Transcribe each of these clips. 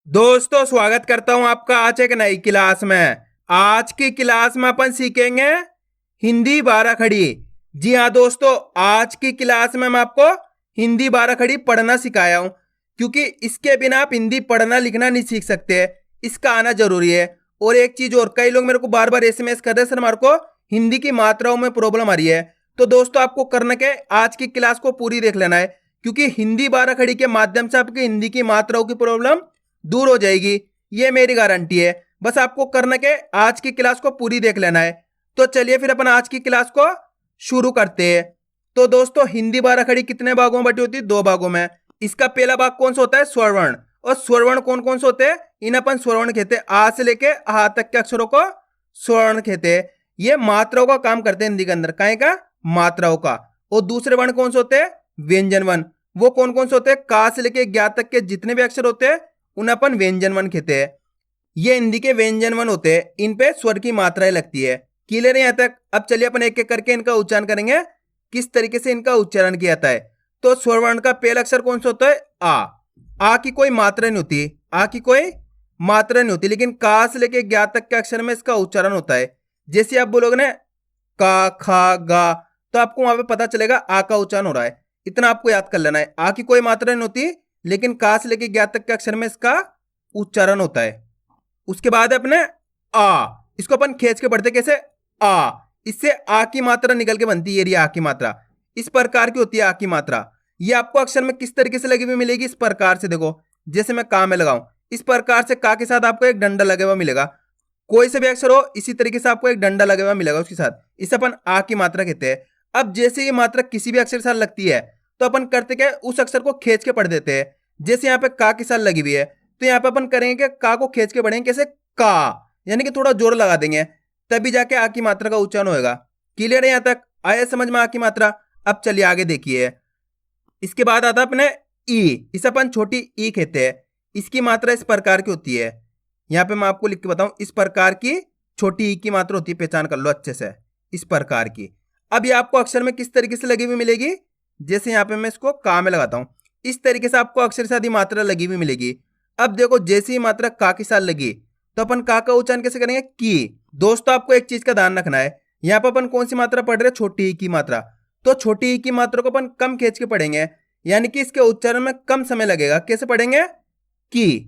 दोस्तों स्वागत करता हूं आपका आज एक नई क्लास में। आज की क्लास में अपन सीखेंगे हिंदी बारह खड़ी। जी हाँ दोस्तों, आज की क्लास में मैं आपको हिंदी बारह खड़ी पढ़ना सिखाया हूं, क्योंकि इसके बिना आप हिंदी पढ़ना लिखना नहीं सीख सकते। इसका आना जरूरी है। और एक चीज और, कई लोग मेरे को बार बार SMS कर रहे हैं, सर हमारे को हिंदी की मात्राओं में प्रॉब्लम आ रही है। तो दोस्तों आपको करना क्या है, आज की क्लास को पूरी देख लेना है, क्योंकि हिंदी बारह खड़ी के माध्यम से आपकी हिंदी की मात्राओं की प्रॉब्लम दूर हो जाएगी। ये मेरी गारंटी है। बस आपको करना क्या है, आज की क्लास को पूरी देख लेना है। तो चलिए फिर अपन आज की क्लास को शुरू करते हैं। तो दोस्तों हिंदी बारह खड़ी कितने भागों में बटी होती है? दो भागों में। इसका पहला भाग कौन सा होता है? स्वरवर्ण। और स्वरवर्ण कौन कौन से होते हैं? इन अपन स्वरवर्ण कहते हैं। आ से लेके आ तक के अक्षरों को स्वरवर्ण कहते हैं। ये मात्राओं का काम करते हैं हिंदी के अंदर। काहे का? मात्राओं का। और दूसरे वर्ण कौन से होते हैं? व्यंजन वर्ण। वो कौन कौन से होते हैं? का से लेके ज्ञा तक के जितने भी अक्षर होते हैं उन्हें अपन व्यंजन वन कहते हैं। ये हिंदी के व्यंजन वन होते हैं। इन पे स्वर की मात्राएं लगती है। क्लियर है यहाँ तक? अब चलिए अपन एक एक करके इनका उच्चारण करेंगे, किस तरीके से इनका उच्चारण किया जाता है। तो स्वर वर्ण का पहला अक्षर कौन सा होता है? आ की कोई मात्रा नहीं होती। आ की कोई मात्रा नहीं होती, लेकिन का से लेके ज्ञा तक के अक्षर में इसका उच्चारण होता है। जैसे आप बोलोगे ना का खा गा, तो आपको वहां पे पता चलेगा आ का उच्चारण हो रहा है। इतना आपको याद कर लेना है। आ की कोई मात्रा नहीं होती, लेकिन का से लेके ज्ञा तक के अक्षर में इसका उच्चारण होता है। उसके बाद अपने आ, इसको अपन खींच के पढ़ते कैसे? आ। इससे आ की मात्रा निकल के बनती है। ये आ की मात्रा इस प्रकार की होती है। आ की मात्रा ये आपको अक्षर में किस तरीके से लगी हुई मिलेगी? इस प्रकार से। देखो जैसे मैं का में लगाऊं, इस प्रकार से का के साथ आपको एक डंडा लगा हुआ मिलेगा। कोई से भी अक्षर हो, इसी तरीके से आपको एक डंडा लगा हुआ मिलेगा उसके साथ। इसे अपन आ की मात्रा कहते हैं। अब जैसे ये मात्रा किसी भी अक्षर के साथ लगती है, तो अपन करते क्या? उस अक्षर को खींच के पढ़ देते हैं। जैसे यहाँ पे का के साथ लगी हुई है, तो यहाँ पे अपन करेंगे कि का को खींच के पढ़ेंगे कैसे? का, यानी कि थोड़ा जोर लगा देंगे, तभी जाके आ की मात्रा का उच्चारण होगा। क्लियर है यहाँ तक? आया समझ में आ की मात्रा? अब चलिए आगे देखिए। इसके बाद आता अपने ई। इसे अपन छोटी ई कहते हैं। इसकी मात्रा इस प्रकार की होती है। यहाँ पे मैं आपको लिख के बताऊं, इस प्रकार की छोटी ई की मात्रा होती है। पहचान कर लो अच्छे से, इस प्रकार की। अब ये आपको अक्षर में किस तरीके से लगी हुई मिलेगी? जैसे यहाँ पे मैं इसको का में लगाता हूं, इस तरीके से आपको अक्षर साथ ही मात्रा लगी हुई मिलेगी। अब देखो जैसे ही मात्रा का के साथ लगी, तो अपन का उच्चारण कैसे करेंगे? की। दोस्तों आपको एक चीज का ध्यान रखना है, यहाँ पर अपन कौन सी मात्रा पढ़ रहे हैं? छोटी ई की मात्रा। तो छोटी ई की मात्रा को अपन कम खींच के पढ़ेंगे, यानी कि इसके उच्चारण में कम समय लगेगा। कैसे पढ़ेंगे? की।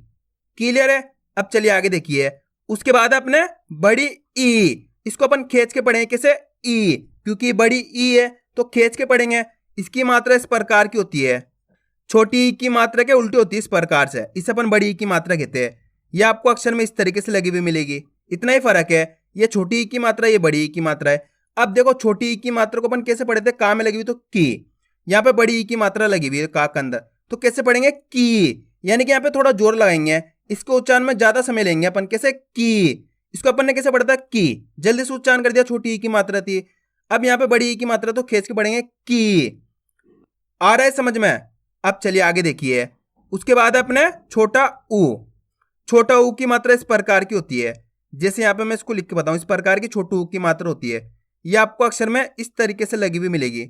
क्लियर है? अब चलिए आगे देखिए। उसके बाद अपने बड़ी ई, इसको अपन खींच के पढ़ेंगे कैसे? ई, क्योंकि बड़ी ई है तो खींच के पढ़ेंगे। इसकी मात्रा इस प्रकार की होती है। छोटी ई की मात्रा के उल्टी होती है, इस प्रकार से। इसे अपन बड़ी ई की मात्रा कहते हैं। यह आपको अक्षर में इस तरीके से लगी हुई मिलेगी। इतना ही फर्क है। ये छोटी ई की मात्रा, ये बड़ी ई की मात्रा है। अब देखो छोटी ई की मात्रा को अपन कैसे पढ़े थे? का में लगी हुई तो की। यहाँ पे बड़ी ई की मात्रा लगी हुई है का के अंदर, तो कैसे पढ़ेंगे? की, यानी कि यहाँ पे थोड़ा जोर लगाएंगे। इसको उच्चारण में ज्यादा समय लेंगे अपन। कैसे? की। इसको अपन ने कैसे पढ़ा था? की। जल्दी से उच्चारण कर दिया, छोटी ई की मात्रा थी। अब यहाँ पे बड़ी ई की मात्रा, तो खींच के पढ़ेंगे की। आ रहा है समझ में? अब चलिए आगे देखिए। उसके बाद अपने छोटा ऊ। छोटा ऊ की मात्रा इस प्रकार की होती है। जैसे यहाँ पे मैं इसको लिख के बताऊं, इस प्रकार की छोटी ऊ की मात्रा होती है। ये आपको अक्षर में इस तरीके से लगी हुई मिलेगी।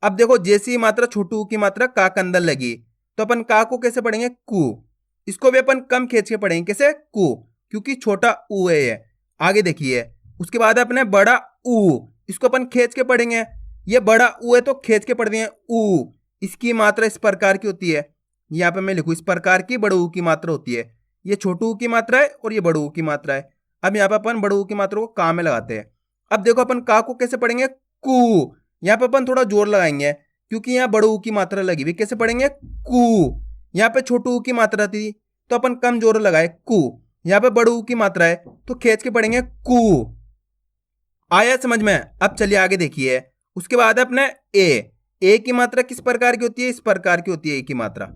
अब देखो जैसी ही मात्रा छोटी ऊ की मात्रा का के अंदर लगी, तो अपन का को कैसे पढ़ेंगे? कु। इसको भी अपन कम खींच के पढ़ेंगे। कैसे? कु, क्योंकि छोटा ऊ है ये। आगे देखिए। उसके बाद अपने बड़ा ऊ, इसको अपन खींच के पढ़ेंगे। ये बड़ा ऊ है तो खींच के पढ़ दिए ऊ। इसकी मात्रा इस प्रकार की होती है। यहाँ पे मैं लिखूं, इस प्रकार की बड़ू ऊ की मात्रा होती है। ये छोटू ऊ की मात्रा है और ये बड़ू ऊ की मात्रा है। अब यहाँ पे अपन बड़ू ऊ की मात्रा को का में लगाते हैं। अब देखो अपन का को कैसे पढ़ेंगे? कु। यहाँ पे अपन थोड़ा जोर लगाएंगे, क्योंकि यहाँ बड़ू ऊ की मात्रा लगी हुई। कैसे पढ़ेंगे? कु। यहाँ पे छोटू ऊ की मात्रा थी तो अपन कम जोर लगाए, कु। यहाँ पे बड़ू ऊ की मात्रा है तो खींच के पढ़ेंगे कु। आया समझ में? अब चलिए आगे देखिए। उसके बाद अपने ए की मात्रा किस प्रकार की होती है? इस प्रकार की होती है ए की मात्रा।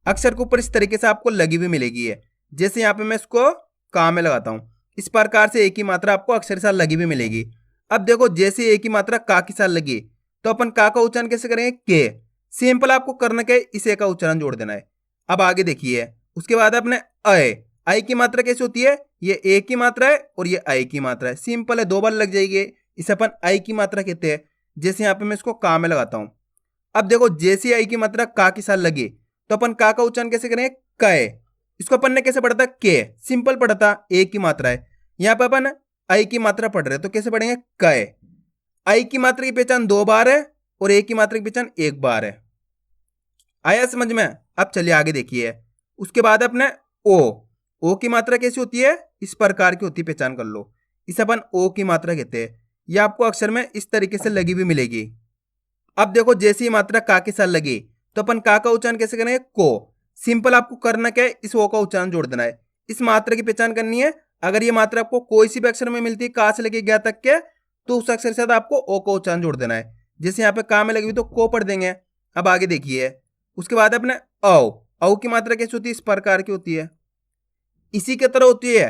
अक्षर के ऊपर इस तरीके से आपको लगी हुई मिलेगी है। जैसे यहाँ पे मैं इसको का में लगाता हूं, इस प्रकार से ए की मात्रा आपको अक्षर के साथ लगी हुई मिलेगी। अब देखो जैसे ए की मात्रा का के साथ लगी, तो अपन का उच्चारण कैसे करेंगे? के। सिंपल आपको करना क्या है? इस ए का उच्चारण जोड़ देना है। अब आगे देखिए। उसके बाद अपने आई की मात्रा कैसे होती है? ये ए की मात्रा है और ये आई की मात्रा है। सिंपल है, दो बार लग जाएगी। इसे अपन आई की मात्रा कहते हैं। जैसे यहाँ पे मैं इसको का में लगाता हूं। अब देखो जैसे आई की मात्रा का के साथ लगी, तो अपन का उच्चारण कैसे करेंगे? कै। इसको अपन ने कैसे पढ़ा था, के, सिंपल पढ़ा था, ए की मात्रा है। यहाँ पे अपन आई की मात्रा पढ़ रहे हैं तो कैसे पढ़ेंगे, क। आई की मात्रा की पहचान 2 बार है और ए की मात्रा की पहचान 1 बार है। आया समझ में? अब चलिए आगे देखिए। उसके बाद अपने ओ की मात्रा कैसी होती है, इस प्रकार की होती है, पहचान कर लो। इसे अपन ओ की मात्रा कहते हैं। यह आपको अक्षर में इस तरीके से लगी हुई मिलेगी। अब देखो जैसे ही मात्रा का के साथ लगी तो अपन का उच्चारण कैसे करेंगे, को। सिंपल आपको करना क्या है, इस ओ का उच्चारण जोड़ देना है। इस मात्रा की पहचान करनी है। अगर ये मात्रा आपको कोई सी भी अक्षर में मिलती है का से लेके गया तक के, तो उस अक्षर के साथ आपको ओ का उच्चारण जोड़ देना है। जैसे यहाँ पे का में लगी हुई तो को पढ़ देंगे। अब आगे देखिए। उसके बाद अपने औ की मात्रा कैसी होती है, इस प्रकार की होती है, इसी के तरह होती है,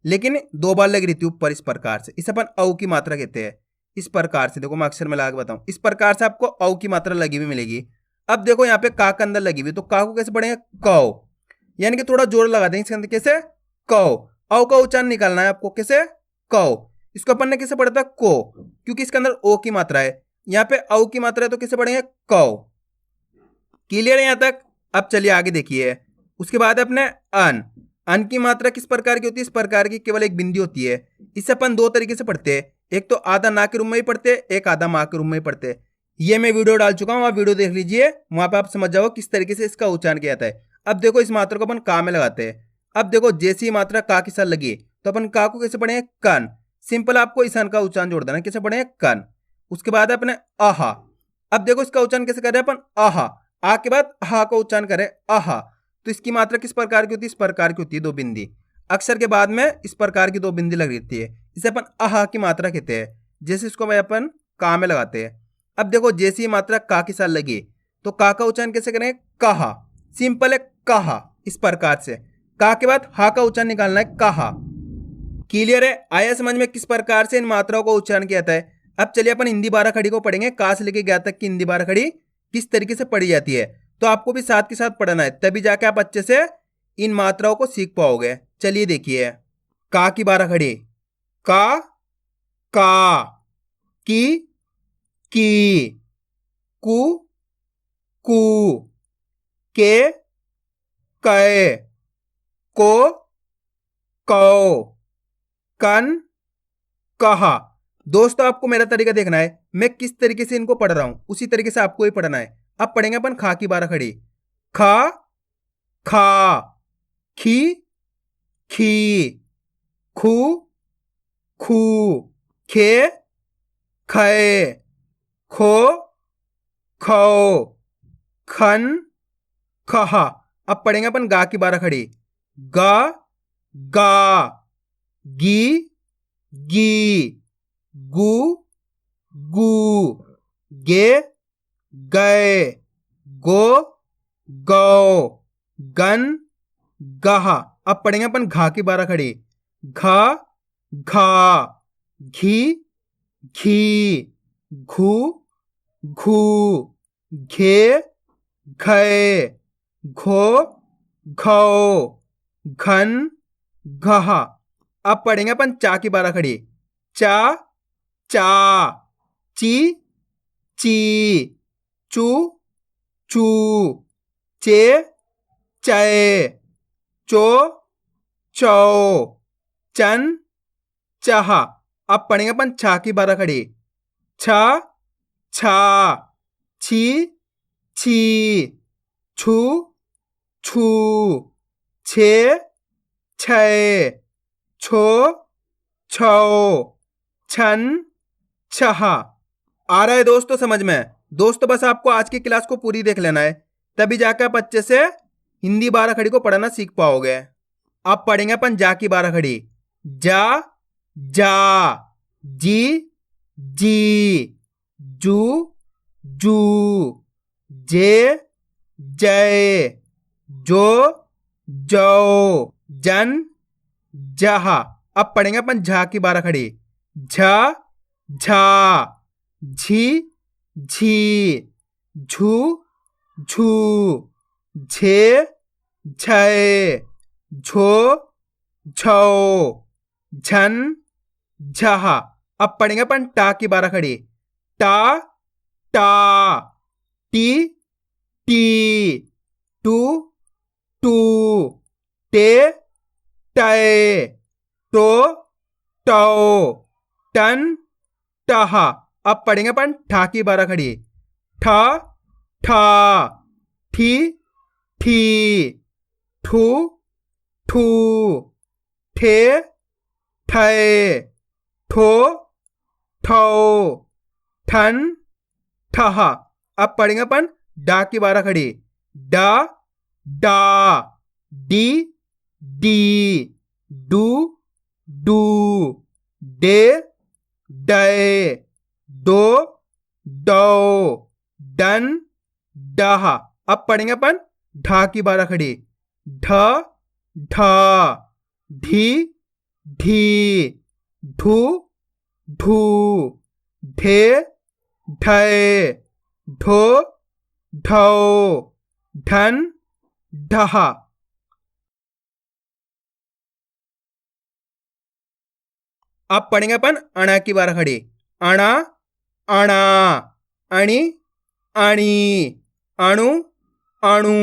लेकिन 2 बार लगी रहती है ऊपर, इस प्रकार से। इसे अपन औ की मात्रा कहते हैं। इस प्रकार से देखो, मैं अक्षर में लगा के बताऊं, इस प्रकार से आपको औ की मात्रा लगी हुई मिलेगी। अब देखो यहाँ पे का के अंदर लगी हुई, तो का को कैसे पढ़ेंगे, कौ, यानी कि थोड़ा जोर लगा देंगे इसके अंदर, कैसे, कौ। औ का उच्चारण निकालना है आपको, कैसे, कौ। इसको अपन ने कैसे पढ़ा था, को, क्योंकि इसके अंदर ओ की मात्रा है। यहाँ पे औ की मात्रा है तो कैसे पढ़ेंगे, कौ। क्लियर है यहाँ तक? अब चलिए आगे देखिए। उसके बाद अपने अन की मात्रा किस प्रकार की होती है, इस प्रकार की केवल एक बिंदी होती है। इसे अपन 2 तरीके से पढ़ते हैं, एक तो आधा ना के रूप में ही पढ़ते, एक आधा माँ के रूप में ही पढ़ते। ये मैं वीडियो डाल चुका हूँ, आप वीडियो देख लीजिए, वहां पे आप समझ जाओ किस तरीके से इसका उच्चारण किया जाता है। अब देखो इस मात्रा को अपन का में लगाते हैं। अब देखो जैसी मात्रा का के साथ लगी तो अपन का को कैसे पढ़ेंगे, कन। सिंपल आपको इस अन का उच्चारण जोड़ देना, कैसे पढ़ेंगे, कन। उसके बाद अपने आहा। अब देखो इसका उच्चारण कैसे करें अपन, आहा। आ के बाद हा का उच्चारण करें, आहा। तो इसकी मात्रा किस प्रकार की होती है, इस प्रकार की होती है, 2 बिंदी। अक्षर के बाद में इस प्रकार की 2 बिंदी लग रहती है, इसे अपन आहा की मात्रा कहते हैं। जैसे इसको मैं अपन का में लगाते हैं। अब देखो जैसी मात्रा का के साथ लगी तो का उच्चारण कैसे करें, कहा। सिंपल है, कहा, इस प्रकार से। का के बाद हा का उच्चारण निकालना है, कहा। क्लियर है? आया समझ में किस प्रकार से इन मात्राओं का उच्चारण किया जाता है? अब चलिए अपन हिंदी 12 खड़ी को पढ़ेंगे, का से लेके गया तक की हिंदी 12 खड़ी किस तरीके से पढ़ी जाती है। तो आपको भी साथ के साथ पढ़ना है, तभी जाके आप अच्छे से इन मात्राओं को सीख पाओगे। चलिए देखिए। का की 12 खड़ी, का, की, कु, के, कै, को, कौ, कन, कहा। दोस्तों आपको मेरा तरीका देखना है, मैं किस तरीके से इनको पढ़ रहा हूं उसी तरीके से आपको ही पढ़ना है। अब पढ़ेंगे अपन खा की 12 खड़ी, खा, खा, खी, खी, खू, खू, खे, खे, खो, खो, खन, खहा। अब पढ़ेंगे अपन गा की 12 खड़ी, गा, गा, गी, गी, गु, गु, गे, गए, गो, गौ, गन, गहा। अब पढ़ेंगे अपन घा की 12 खड़ी, घा, घा, घी, घी, घू, घू, घे, घे, घो, घौ, घन, घहा। अब पढ़ेंगे अपन चा की 12 खड़ी, चा, चा, ची, ची, चू, चू, चे, चय, चो, चौ, चन, चाहा। अब पढ़ेंगे अपन छा की 12 खड़ी, छा, छा, छी, छी, छू, छू, छे, छय, छो, छौ, छन, छहा। आ रहा है दोस्तों समझ में? दोस्तों बस आपको आज की क्लास को पूरी देख लेना है, तभी जाकर आप अच्छे से हिंदी 12 खड़ी को पढ़ना सीख पाओगे। अब पढ़ेंगे अपन जा की 12 खड़ी, जा, जा, जी, जी, जू, जू, जे, जय, जो, जो, जन, जहा। अब पढ़ेंगे अपन झा की 12 खड़ी, झा, झा, झी, झी, झू, झू, झे, झय, झो, झौ, झन, झहा। अब पढ़ेंगे अपन टा की 12 खड़ी, टा, टा, टी, टी, टू, टू, टे टय टो टो टन टहा। अब पढ़ेंगे अपन ठा की बारह खड़ी। ठा ठा ठी ठी ठू ठू ठे ठय ठो ठो ठन ठहा। अब पढ़ेंगे अपन डा की बारह खड़ी। डा डा डी डी डू डू डे डय डो डो डन डहा। अब पढ़ेंगे अपन ढा की बारह खड़ी। ढ ढा ढी ढी ढू ढू ढे ढय ढो ढो ढन ढहा। अब पढ़ेंगे अपन अणा की बारह खड़ी। अणा अणा अणी अणी अणु अणु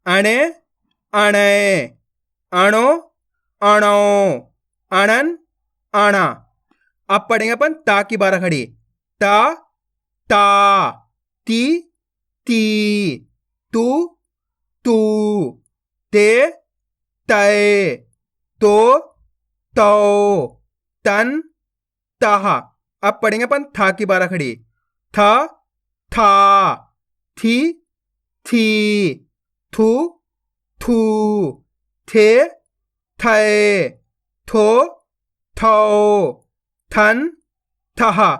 अणे अणे अणो अणो अणन अणा। अब पढ़ेंगे अपन ता की बारह खड़ी। ता ता ती ती तू तू ते तय तो तो तन तहा। अब पढ़ेंगे अपन था की बारह खड़ी। था था थी थी थू थू थे थे थो थो थन थहा।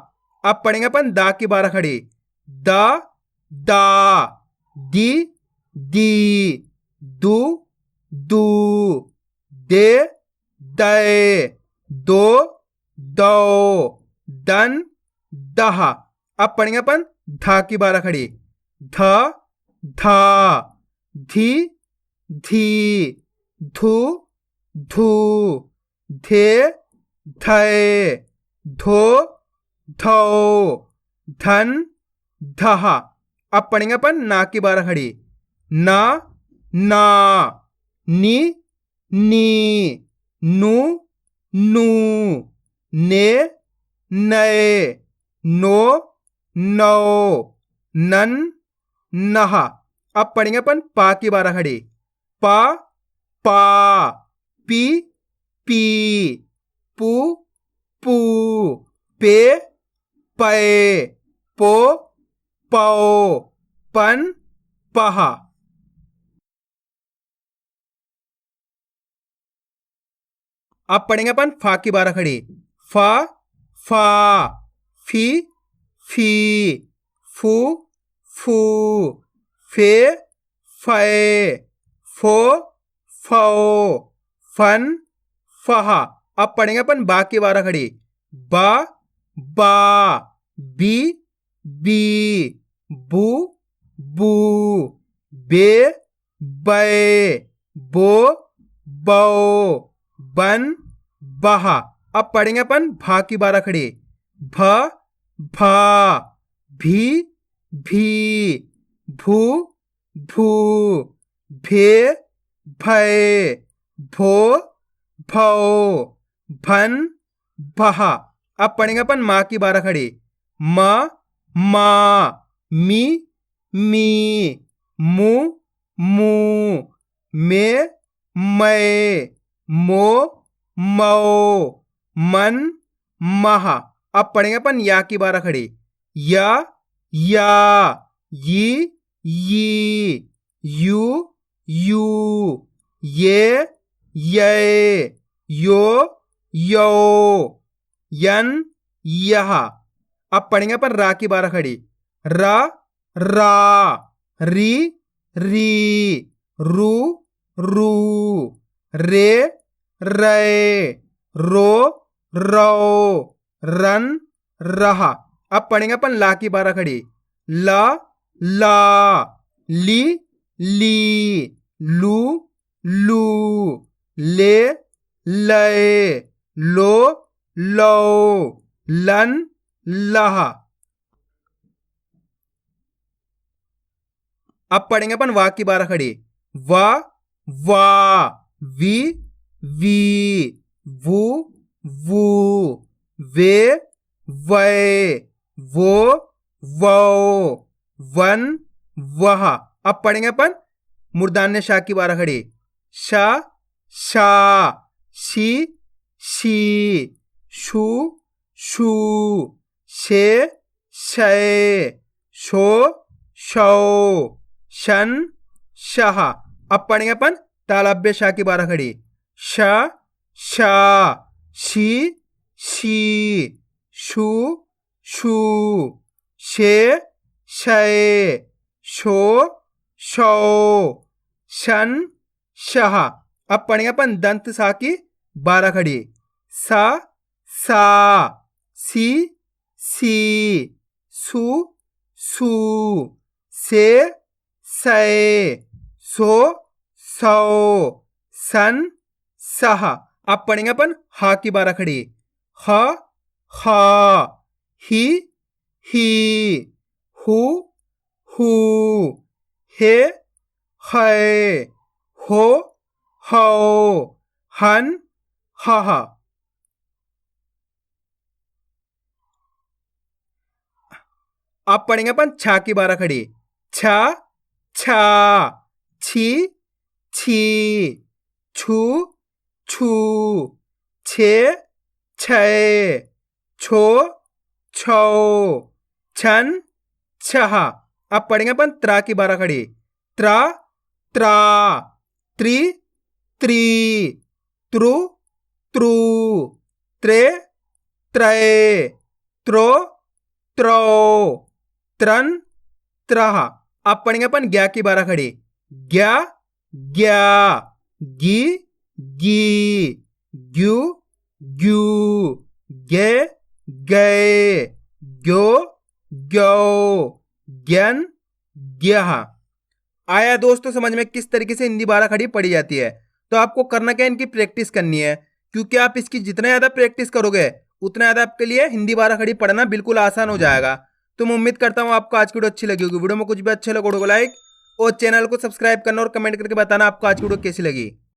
अब पढ़ेंगे अपन दा की बारह खड़ी। दा दा दी दी दू दू दे दय दो दो दन दहा। अब पढ़ेंगे अपन धा की बारह खड़ी। धा धा धी धी धू धू धे धय धो धो धन धहा। अब पढ़ेंगे अपन ना की बारह खड़ी। ना ना नी नी नू नू ने नए नो नो नन नहा। अब पढ़ेंगे अपन पा की बारह खड़ी। पा पा पी पी पू पू पे पे पो पो पन पहा। अब पढ़ेंगे अपन फा की बारह खड़ी। फा फा फी फी फू फू फे फे फो फो फन फहा। अब पढ़ेंगे अपन बा की बारह खड़ी। बा बा बी बी बू बू बे बे बो बो बन बहा। अब पढ़ेंगे अपन भा की बारह खड़ी। भ भा भी भी भू भू भे भय भो भो भन भहा। अब पढ़ेंगे अपन माँ की बारह खड़ी। म मा मी मी मू मू मे मै मो मो मन महा। अब पढ़ेंगे अपन या की बारह खड़ी। या यी यू यू ये यो यन यहा। अब पढ़ेंगे अपन रा की बारह खड़ी। रा रा री री रू रू रे रे रो रो रन रहा। अब पढ़ेंगे अपन ला की बारह खड़ी। ला ला ली ली लू लू ले लय लो लो लन लहा। अब पढ़ेंगे अपन वा की बारह खड़ी। वा वा वी वी, वू वू, वे वे, वो वो, वन वह। अब पढ़ेंगे अपन मूर्धन्य श की बारह खड़ी। श शा, शी शी, शू शू, शे शय, शो शौ, शन शह। अब पढ़ेंगे अपन तालव्य श की बारह खड़ी। श शा, शी शी, शू शू, शे शय, शो शौ, शन शह। अब पढ़ेंगे अपन दंत सा की बारह खड़ी। सा सा, सी सी, सू सू, से सय, सो सौ, सन सह। अब पढ़ेंगे अपन हा की बारह खड़ी। ह हा, ही ही, हु हू, हे है, हो हौ, हन हह। अब पढ़ेंगे अपन छा की बारह खड़ी। छ छा, छी छी, छू छू, छे छय, छो छौ, छन छह। अब पढ़ेंगे अपन त्रा की बारह खड़ी। त्रा त्रा, त्रि त्री,त्रु त्रु, त्रे त्रय, त्रो त्रौ, त्रन त्रह। अब पढ़ेंगे अपन ग्या की बारह खड़ी। ग्या ग्या, गी गी, ग्यू ग्यू, गे गए, ग्यो ग्यो, ज्ञन ग्यह। आया दोस्तों समझ में किस तरीके से हिंदी बारह खड़ी पढ़ी जाती है। तो आपको करना क्या, इनकी प्रैक्टिस करनी है, क्योंकि आप इसकी जितना ज्यादा प्रैक्टिस करोगे उतना ज्यादा आपके लिए हिंदी बारह खड़ी पढ़ना बिल्कुल आसान हो जाएगा। तो मैं उम्मीद करता हूं आपको आज की वीडियो अच्छी लगी होगी। वीडियो में कुछ भी अच्छे लगे वीडियो को लाइक और चैनल को सब्सक्राइब करना और कमेंट करके बताना आपको आज की वीडियो कैसी लगी।